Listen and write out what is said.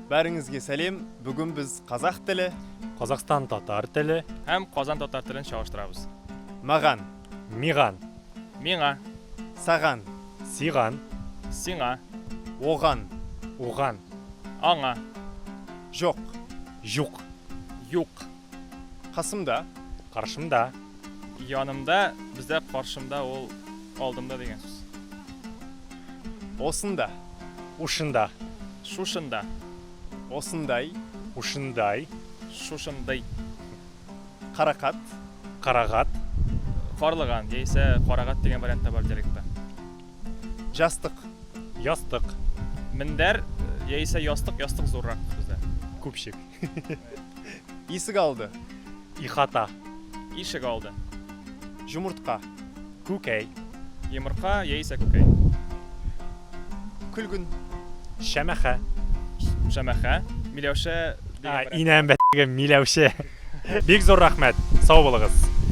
Бәріңізге сәлем. Бүгін біз қазақ тілі, Қазақстан татар тілі, Һәм Казан татар телен чагыштырабыз. маған, миған, Миңа, саған, сиған, сиңа, оған, уған, аңа, жоқ, жуқ, юк, қасымда, қаршымда, янымда, бездә каршымда, ул алдымда дигән сүз. осында, ушында, Шушында, осындай, ушындай, шушындай, қарақат, қарағат, карлыган, яисә карагат дигән вариантта бар диалектта. жастық, ястық, Мендәр, яисә ястык зуррак бездә. күпшік, есік алды, ихата, Ишек алды, жұмыртқа, күкәй, йомырка, яисә күкәй. күлгін, шәмәхә, Шәмәхә, Миләүшә дигән вариант. инәм бәтігі миләуші. Бик зор рахмәт, сау болығыз.